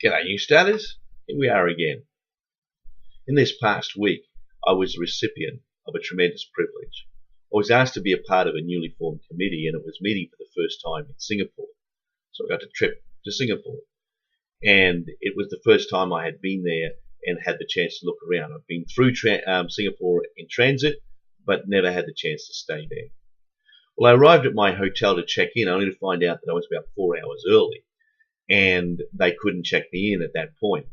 G'day new starters, here we are again. In this past week I was the recipient of a tremendous privilege. I was asked to be a part of a newly formed committee and it was meeting for the first time in Singapore. So I got a trip to Singapore and it was the first time I had been there and had the chance to look around. I've been through Singapore in transit but never had the chance to stay there. Well, I arrived at my hotel to check in only to find out that I was about 4 hours early and they couldn't check me in at that point.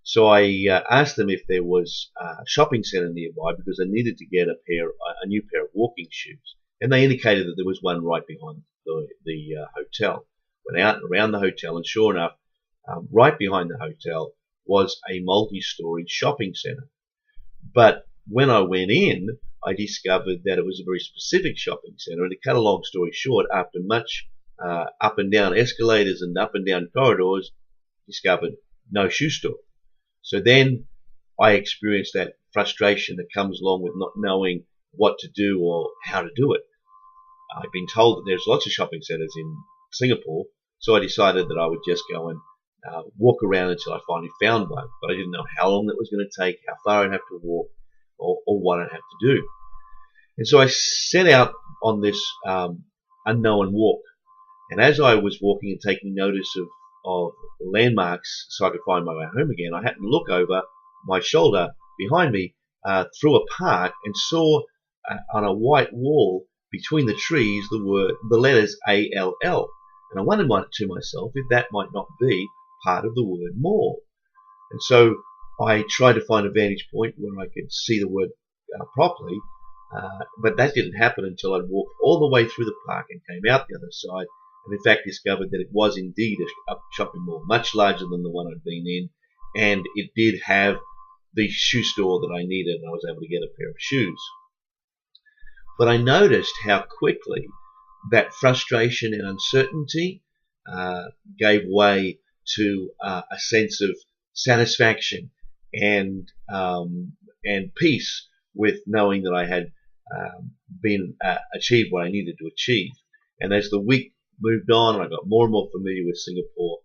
So I asked them if there was a shopping centre nearby because I needed to get a new pair of walking shoes, and they indicated that there was one right behind the hotel. Went out and around the hotel, and sure enough, right behind the hotel was a multi-story shopping centre. But when I went in, I discovered that it was a very specific shopping centre, and to cut a long story short, after much up and down escalators and up and down corridors, discovered no shoe store. So then I experienced that frustration that comes along with not knowing what to do or how to do it. I've been told that there's lots of shopping centres in Singapore, so I decided that I would just go and walk around until I finally found one. But I didn't know how long that was going to take, how far I'd have to walk, or what I'd have to do. And so I set out on this unknown walk. And as I was walking and taking notice of landmarks so I could find my way home again, I happened to look over my shoulder behind me through a park and saw on a white wall between the trees the letters ALL. And I wondered to myself if that might not be part of the word mall. And so I tried to find a vantage point where I could see the word properly, but that didn't happen until I'd walked all the way through the park and came out the other side, and in fact discovered that it was indeed a shopping mall, much larger than the one I'd been in, and it did have the shoe store that I needed, and I was able to get a pair of shoes. But I noticed how quickly that frustration and uncertainty gave way to a sense of satisfaction and peace with knowing that I had achieved what I needed to achieve. And as the week moved on and I got more and more familiar with Singapore,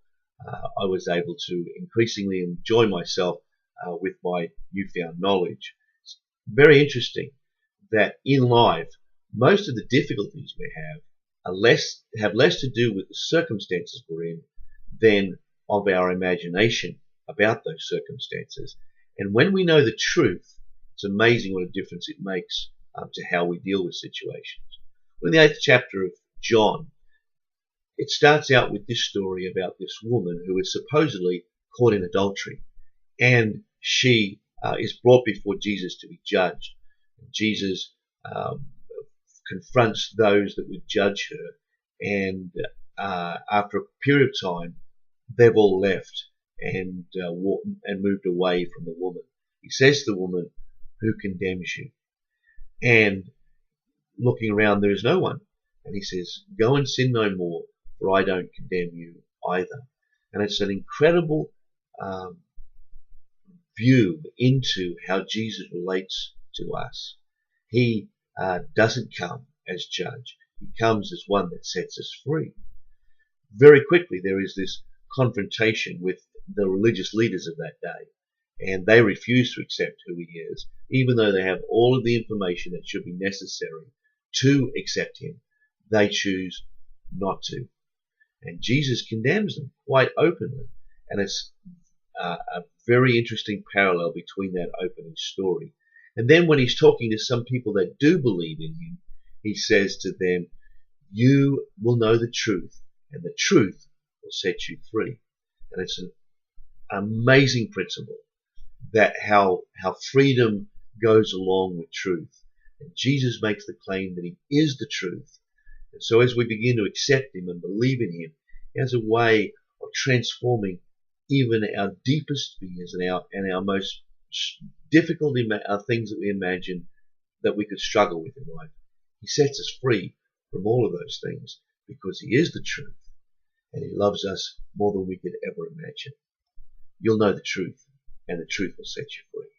I was able to increasingly enjoy myself with my newfound knowledge. It's very interesting that in life, most of the difficulties we have less to do with the circumstances we're in than of our imagination about those circumstances. And when we know the truth, it's amazing what a difference it makes to how we deal with situations. In the 8th chapter of John, it starts out with this story about this woman who is supposedly caught in adultery, and she is brought before Jesus to be judged. Jesus confronts those that would judge her, and after a period of time, they've all left and moved away from the woman. He says to the woman, "Who condemns you?" And looking around, there is no one. And he says, "Go and sin no more, for I don't condemn you either." And it's an incredible view into how Jesus relates to us. He doesn't come as judge. He comes as one that sets us free. Very quickly, there is this confrontation with the religious leaders of that day, and they refuse to accept who he is, even though they have all of the information that should be necessary to accept him. They choose not to. And Jesus condemns them quite openly. And it's a very interesting parallel between that opening story. And then when he's talking to some people that do believe in him, he says to them, "You will know the truth, and the truth will set you free." And it's an amazing principle that how freedom goes along with truth. And Jesus makes the claim that he is the truth. And so as we begin to accept him and believe in him, he has a way of transforming even our deepest fears and our most difficult things that we imagine that we could struggle with in life. He sets us free from all of those things because he is the truth and he loves us more than we could ever imagine. You'll know the truth, and the truth will set you free.